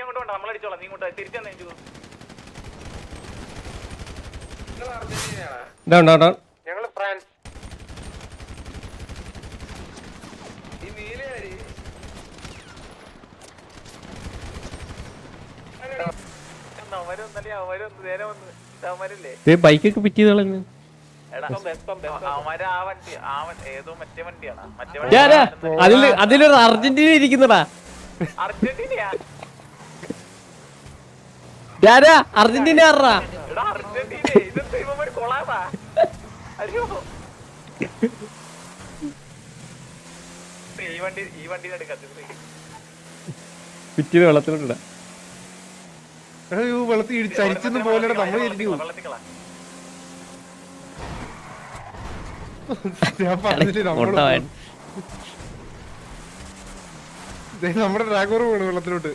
അങ്ങോട്ട് വേണ്ട, നമ്മളടിച്ചോളാം. നീ ഇങ്ങോട്ട് തിരിച്ചു തന്നെ. ഞങ്ങള് ഫ്രാൻസ്. ബൈക്കൊക്കെ പിറ്റ് ചെയ്ത് കളഞ്ഞു. അതിലൊരു അർജന്റീന ഇരിക്കുന്നടാ. അർജന്റീന പിറ്റീത് വെള്ളത്തിലോട്ടിടാ. വെള്ളത്തിൽ ചരിച്ചൊന്നും പോലെ നമ്മൾ നമ്മുടെ ഡ്രാഗോർ പോണ് വെള്ളത്തിലോട്ട്.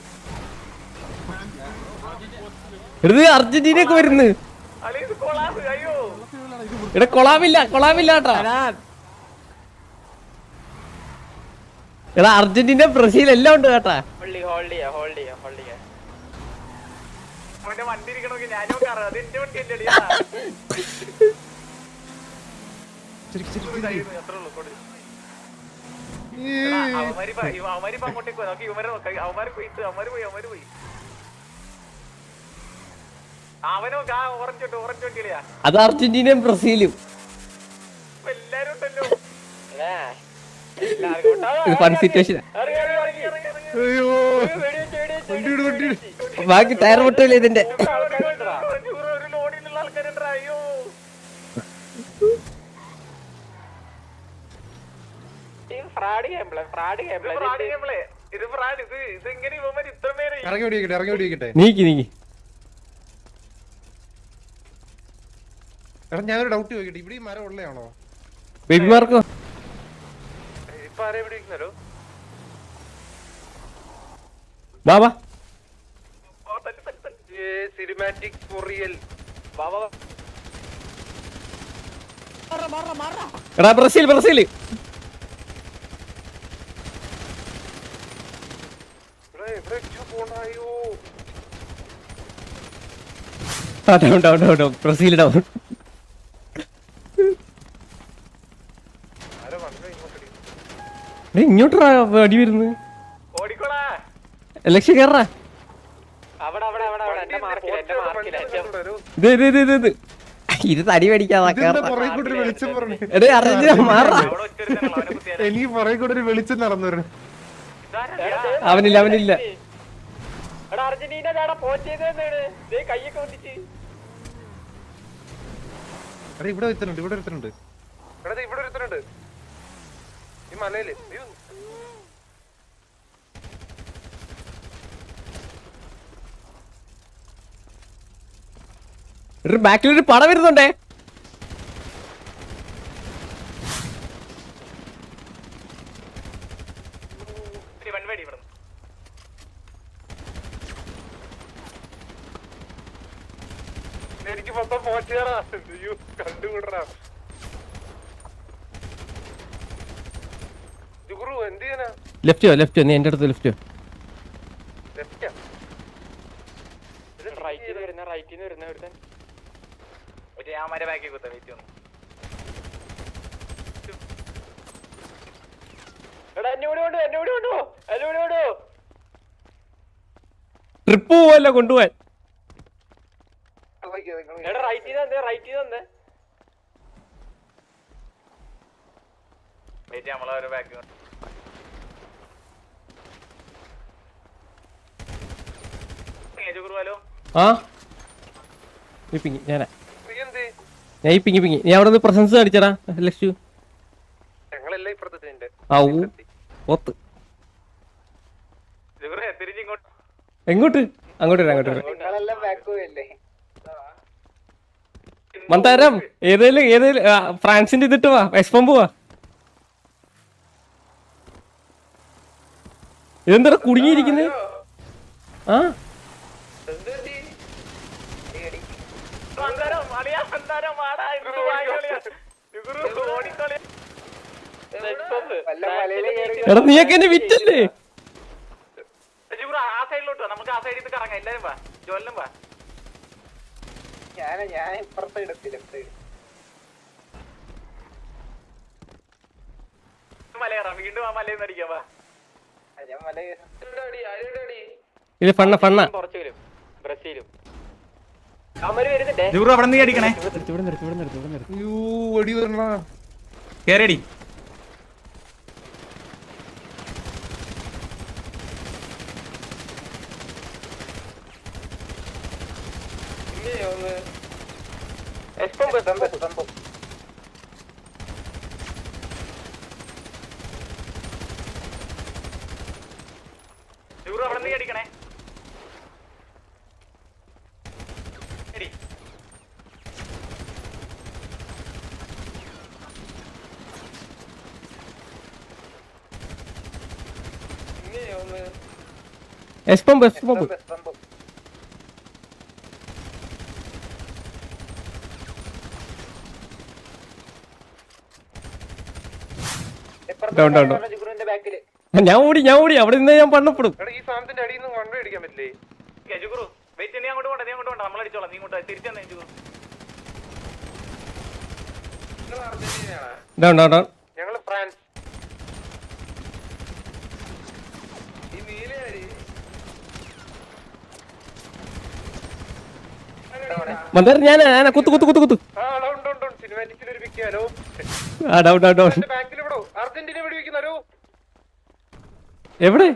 അർജന്റീനയൊക്കെ വരുന്നു. ഇവിടെ കൊളാമില്ല കേട്ടാ. എടാ അർജന്റീന ബ്രസീൽ എല്ലാം ഉണ്ട് കേട്ടാ. വണ്ടി ഇരിക്കണമെങ്കിൽ ഞാനോ കയറാം. അത് എന്റെ വണ്ടി അല്ലേ. അങ്ങോട്ടേക്ക് പോയി നോക്കി. അവന്മാര് പോയി. അവനോ ഓറഞ്ച് വണ്ടിയിലെയാ. അത് അർജന്റീനയും ബ്രസീലും. എല്ലാരും ഉണ്ടല്ലോ. Fun situation. ബാക്കി ടയർ പൊട്ടില്ലേ ഇതിന്റെ. ഒരു ലോഡിലുള്ള ആൾക്കാരുണ്ടോ? അയ്യോ നീക്കി ഞാനൊരു ഡൗട്ട് ചോദിക്കട്ടെ, ഇവിടെ ഈ മരം ഉള്ളയാണോ? ബേബി മാർക്കോ ബാബാ സിനിമാറ്റിക് ഫോർ റിയൽ. എടാ ബ്രസീൽ ഡൗൺ ബ്രസീൽ ഡൗൺ. ഇങ്ങോട്ടാ അടി വരുന്നത്. ലക്ഷ്യം കേറാ. ഇത് തടി മേടിക്കാതെ എനിക്ക് പുറകെ കൂടെ ഒരു വെളിച്ചം നടന്നു വരണം. അവനില്ല ഇവിടെ ഒരുത്തനുണ്ട് ഈ മലയില്. ബാക്കിലൊരു പടം വരുന്നുണ്ടേ. എനിക്ക് മൊത്തം പോച്ചാ കണ്ടുകൂടാ. ലെഫ്റ്റോ നീ എന്റെ അടുത്ത് ലെഫ്റ്റോ. ട്രിപ്പ് പോവല്ലോ കൊണ്ടുപോവാൻ. ഞാനാ ഞാൻ പിങ്ങി നീ അവിടെ നിന്ന് പ്രസൻസ് കാണിച്ചടാ. ലക്ഷു എങ്ങോട്ട് അങ്ങോട്ട് മന്താരം ഏതേലും ഫ്രാൻസിന്റെ ഇതിട്ട് വാ. എക്സ്പോം പോവാ. ഇതെന്താ കുടുങ്ങിയിരിക്കുന്നത്? ആ എടാ നീയൊക്കെ എന്നെ വിറ്റല്ലേ? നമുക്ക് ആ സൈഡിൽ കറങ്ങാം. എല്ലാരും വാ, ജോലിനും വാ. ഞാൻ ഇപ്പുറത്തെ ഇടത്തില്ല. മലയറാം, വീണ്ടും ആ മലയിൽ അടിക്കാൻ വാ. ഞാൻ മല ഇത് ഫണ്ണ കുറച്ചേരും ബ്രസീലും ജൂറു അവിടെ നീ അടിക്കണേ അയ്യോ വെടി വരണ കേറിയടി ജൂറു അവിടെ നീ അടിക്കണേ. എടി എസ്പമ്പ് ജിഗുറിന്റെ ബാക്കില് ഞാൻ ഓടി അവിടെ നിന്ന് ഞാൻ പണ്ണപ്പെടും. ഈ സാധനത്തിന്റെ അടിയിൽ നിന്ന് വണ്ടി അടിക്കാൻ പറ്റില്ലേ? ജുഗുറു വെയിറ്റ്, നീ അങ്ങോട്ട് പോണ്ട, നമ്മൾ അടിച്ചോളാം. നീ ഇങ്ങോട്ട് തിരിച്ചു തന്നെ ജുഗുറു. ഡൗൺ ഞങ്ങള് ഫ്രാൻസ്. മന്ദർ ഞാൻ കുത്തു സിനിമാറ്റിക്കിൽ ഒരു പിക്കാലോ ആ ഡൗൺ ബാക്കിൽ വിടോ. അർജന്റീന വെടി വെക്കുന്നോ? എവിടെ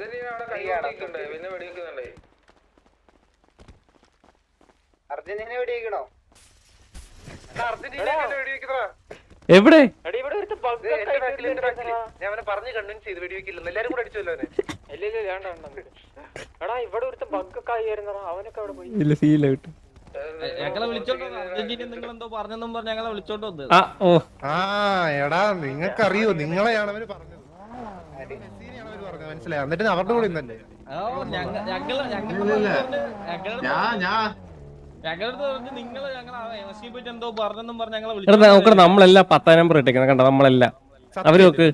അർജന്റീന വെടിവെക്കണോ? അർജന്റീന വെടി വെക്കുന്നതാ. എവിടെ ഞാൻ അവനെ പറഞ്ഞ് കൺവിൻസ് ചെയ്ത് വെടിവെക്കില്ലെന്ന്. എല്ലാരും കൂടെ അടിച്ചല്ലോ അവനെ. ഇല്ല സീല കിട്ടും. ഞങ്ങളെ വിളിച്ചോണ്ട് അർജന്റീന നിങ്ങൾ എന്തോ പറഞ്ഞെന്നും പറഞ്ഞ് ഞങ്ങളെ വിളിച്ചോണ്ട് വന്നത്. ആ ഓ ആ എടാ നിങ്ങൾക്കറിയോ, നിങ്ങളെയാണ് അവര് പറഞ്ഞത്. മെസ്സിനെയാണ് അവര് പറഞ്ഞത്, മനസ്സിലായോ? എന്നിട്ട് അവരുടെ കൂടെ ഇന്നല്ലേ ഞങ്ങളടുത്ത് പറഞ്ഞ് നിങ്ങള് മെസ്സിയെ പറ്റി എന്തോ പറഞ്ഞെന്നും പറഞ്ഞ് ഞങ്ങളെ എടാ നോക്കട്ടെ, നമ്മളെല്ലാം 10 നമ്പർ ഇട്ടേക്കണം കണ്ടോ, നമ്മളെല്ലാം അവര് നോക്ക്.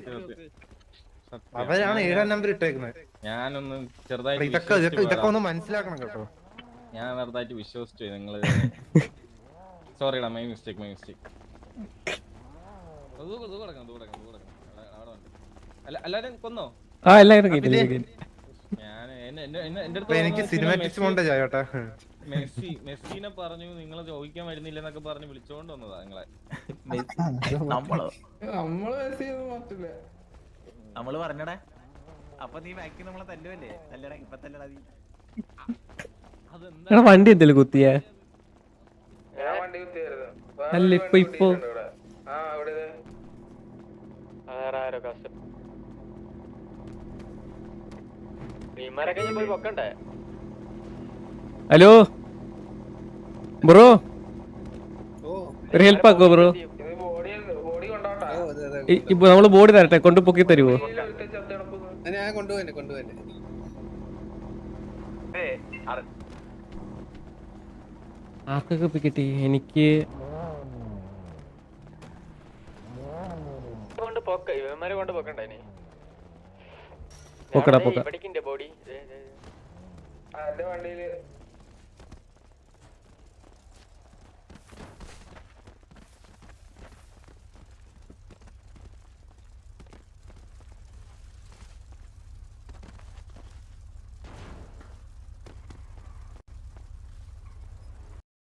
അവരാണ് 7 നമ്പർ ഇട്ടേക്കുന്നത്. ഞാനൊന്ന് ഇതൊക്കെ ഒന്ന് മനസ്സിലാക്കണം കേട്ടോ. ഞാൻ ചെറുതായിട്ട് വിശ്വസിച്ചു നിങ്ങള്. സോറിടാ, മൈ മിസ്റ്റേക്ക്. എല്ലാരും കൊന്നോ? ആ എല്ലാവരും ഞാൻ എന്റെ എനിക്ക് സിനിമാറ്റിക്സ് മോണ്ടേജ് ആയോട്ടാ. മെസ്സിനെ പറഞ്ഞു നിങ്ങൾ ചോദിക്കാൻ വരുന്നില്ല എന്നൊക്കെ പറഞ്ഞ് വിളിച്ചോണ്ട് വന്നതാ നിങ്ങളെ. നമ്മള് പറഞ്ഞടാ. അപ്പൊ നീ ബാക്കി നമ്മളെ തല്ലുവല്ലേ? തല്ലടാ, ഇപ്പൊ തല്ലടാ നീ. എടാ വണ്ടി എന്തേലും കുത്തിയ അല്ല ഇപ്പൊ ഹലോ ബ്രോ, ഒരു ഹെൽപ്പ് ആക്കോ ബ്രോ? ഇപ്പൊ നമ്മള് ബോഡി തരട്ടെ, കൊണ്ട് പൊക്കി തരുവോ? ആർക്കൊക്കെ കിട്ടി? എനിക്ക് പൊക്കടാ. ബോഡി